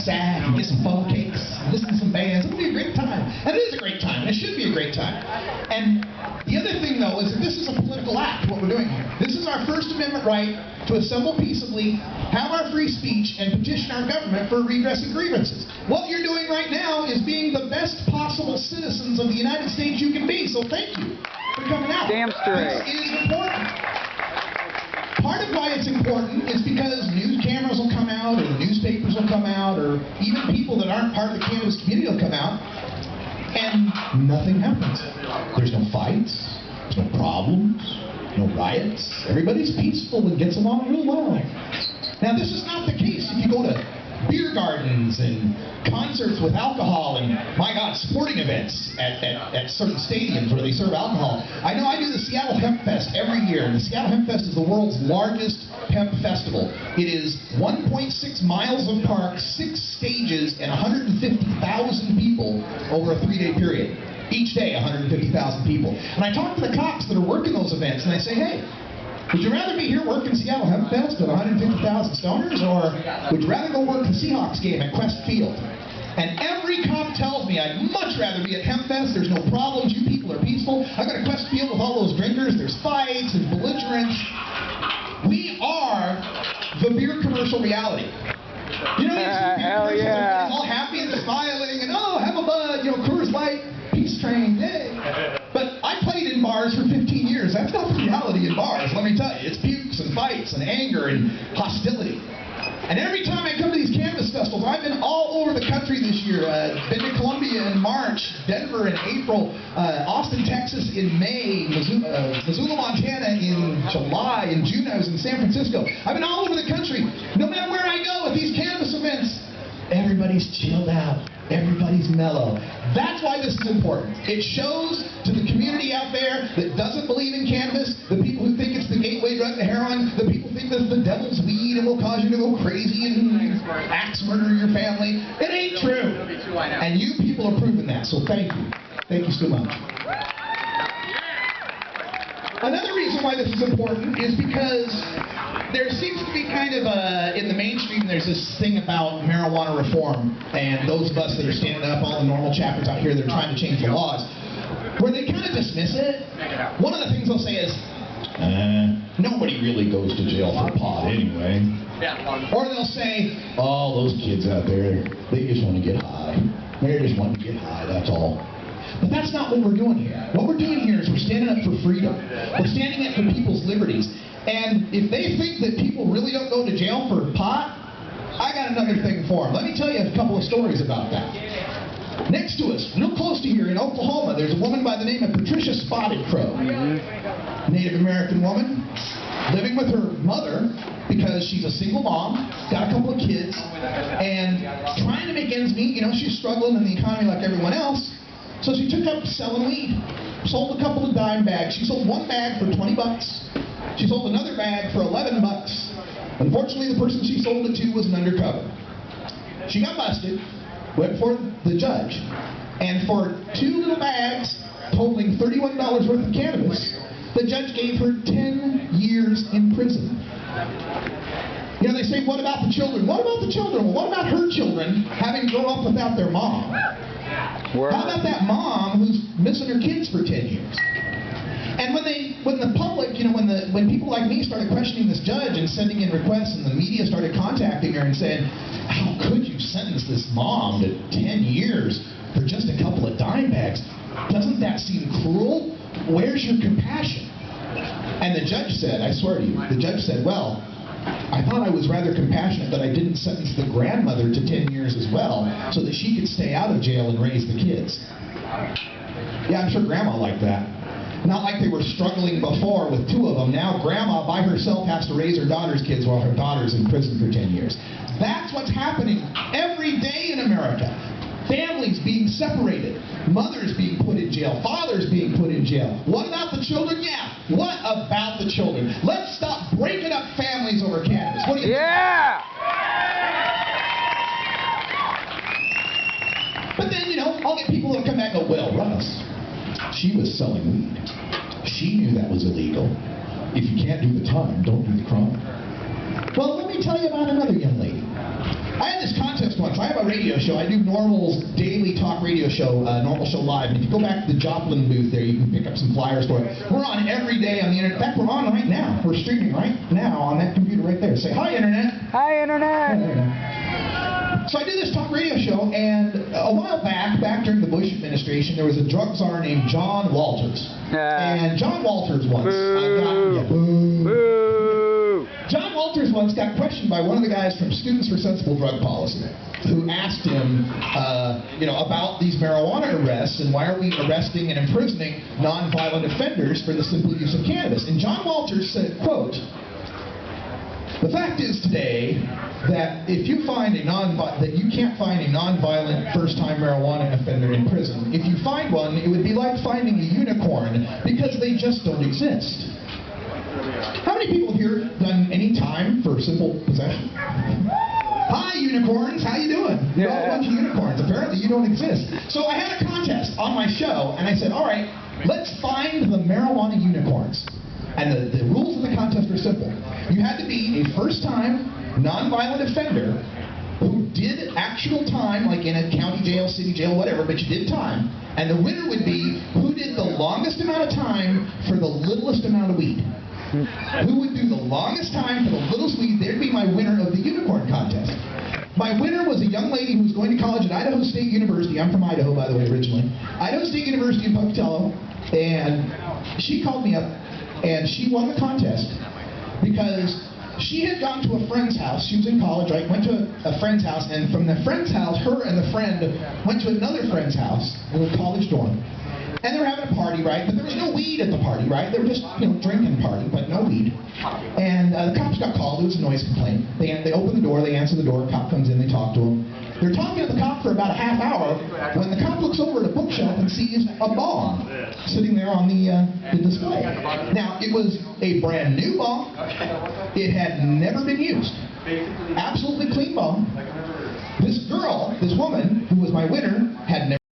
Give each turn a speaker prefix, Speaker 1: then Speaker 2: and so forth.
Speaker 1: sad, you get some phone cakes, listen to some bands. It'll be a great time. And it is a great time, and it should be a great time. And the other thing, though, is that this is a political act, what we're doing here. This is our First Amendment right to assemble peaceably, have our free speech, and petition our government for redress of grievances. What you're doing right now is being the best possible citizens of the United States you can be, so thank you for coming out.
Speaker 2: Damn straight.
Speaker 1: This is important. Part of why it's important is because news cameras will come out, or the newspapers will come out, or even people that aren't part of the cannabis community will come out, and nothing happens. There's no fights, there's no problems, no riots. Everybody's peaceful and gets along real well. Now, this is not the case if you go to beer gardens and concerts with alcohol and, my God, sporting events at certain stadiums where they serve alcohol. I know I do the Seattle Hemp Fest every year, and the Seattle Hemp Fest is the world's largest hemp festival. It is 1.6 miles of park, 6 stages, and 150,000 people over a 3-day period. Each day, 150,000 people. And I talk to the cops that are working those events, and I say, hey, would you rather be here working Seattle Hemp Fest with 150,000 stoners, or would you rather go work the Seahawks game at Quest Field? And every cop tells me I'd much rather be at Hemp Fest. There's no problems. You people are peaceful. I go to Quest Field with all those drinkers. There's fights and belligerence. We are the beer commercial reality. You know, you see beer commercials,
Speaker 2: yeah.
Speaker 1: all happy and smiling, and oh, have a bud, you know, Coors Light, Peace Train, yay. But I played in bars for 15 years. That's not the reality in bars, let me tell you. It's pukes and fights and anger and hostility. And every time I come to these cannabis festivals, I've been all over the country this year. Been to Columbia in March, Denver in April, Austin, Texas in May, Missoula, Montana in July, in June I was in San Francisco. I've been all over the country. No matter where I go at these cannabis events, everybody's chilled out. Everybody's mellow. That's why this is important. It shows to the community out there that doesn't believe in cannabis, the people who think it's the gateway drug to heroin, the people who think that it's the devil's weed and will cause you to go crazy and axe murder your family. It ain't true. And you people are proving that, so thank you. Thank you so much. Another reason why this is important is because there seems to be kind of in the mainstream, there's this thing about marijuana reform, and those of us that are standing up, all the normal chapters out here that are trying to change the laws, where they kind of dismiss it. One of the things they'll say is, nobody really goes to jail for pot anyway. Or they'll say, oh, those kids out there, they just want to get high. They just want to get high, that's all. But that's not what we're doing here. What we're doing here is we're standing up for freedom. We're standing up for people's liberties. And if they think that people really don't go to jail for pot, I got another thing for them. Let me tell you a couple of stories about that. Next to us, real close to here in Oklahoma, there's a woman by the name of Patricia Spotted Crow. Native American woman, living with her mother because she's a single mom, got a couple of kids, and trying to make ends meet. You know, she's struggling in the economy like everyone else. So she took up selling weed. Sold a couple of dime bags. She sold one bag for 20 bucks. She sold another bag for 11 bucks. Unfortunately, the person she sold it to was an undercover. She got busted, went before the judge, and for 2 little bags totaling $31 worth of cannabis, the judge gave her 10 years in prison. You know, they say, what about the children? What about the children? Well, what about her children having grown up without their mom? How about that mom who's missing her kids for 10 years? And when the public, you know, when people like me started questioning this judge and sending in requests, and the media started contacting her and saying, how could you sentence this mom to 10 years for just a couple of dime bags? Doesn't that seem cruel? Where's your compassion? And the judge said, I swear to you, the judge said, well, I thought I was rather compassionate that I didn't sentence the grandmother to 10 years as well, so that she could stay out of jail and raise the kids. Yeah, I'm sure grandma liked that. Not like they were struggling before with 2 of them. Now grandma by herself has to raise her daughter's kids while her daughter's in prison for 10 years. That's what's happening every day in America. Families being separated. Mothers being put in jail. Fathers being put in jail. What about the children? Yeah, what about the children? Let's stop breaking up families over cannabis. What do you think?
Speaker 2: Yeah!
Speaker 1: But then, you know, I'll get people that come back and go, well, Russ, she was selling weed. She knew that was illegal. If you can't do the time, don't do the crime. Well, let me tell you about another young lady. I had this contest once. I have a radio show. I do Normal's daily talk radio show, Normal Show Live. And if you go back to the Joplin booth there, you can pick up some flyers for it. We're on every day on the internet. In fact, we're on right now. We're streaming right now on that computer right there. Say, hi, Internet.
Speaker 2: Hi, Internet.
Speaker 1: Hi, Internet. So I did this talk radio show, and a while back during the Bush administration, there was a drug czar named John Walters. And John Walters once John Walters once got questioned by one of the guys from Students for Sensible Drug Policy, who asked him, about these marijuana arrests and why are we arresting and imprisoning nonviolent offenders for the simple use of cannabis. And John Walters said, quote, "The fact is today that if you find that you can't find a nonviolent first-time marijuana offender in prison. If you find one, it would be like finding a unicorn because they just don't exist." How many people here done any time for simple possession? Hi, unicorns. How you doing? You're all a bunch of unicorns. Apparently, you don't exist. So I had a contest on my show, and I said, all right, let's find the marijuana unicorns. And the rules of the contest are simple. You had to be a first-time, nonviolent offender who did actual time, like in a county jail, city jail, whatever, but you did time. And the winner would be who did the longest amount of time for the littlest amount of weed. Who would do the longest time for the littlest weed? There'd be my winner of the unicorn contest. My winner was a young lady who was going to college at Idaho State University. I'm from Idaho, by the way, originally. Idaho State University in Pocatello. And she called me up, and she won the contest because she had gone to a friend's house. She was in college, right? Went to a friend's house, and from the friend's house, her and the friend went to another friend's house in a college dorm. And they were having a party, right? But there was no weed at the party, right? They were just, drinking party, but no weed. And the cops got called. It was a noise complaint. They open the door. They answer the door. Cop comes in. They talk to him. They're talking to the cop for about a half hour when the cop looks over at a bookshelf and sees a bong sitting there on the display. Now, it was a brand new bong. It had never been used. Absolutely clean bong. This girl, this woman, who was my winner, had never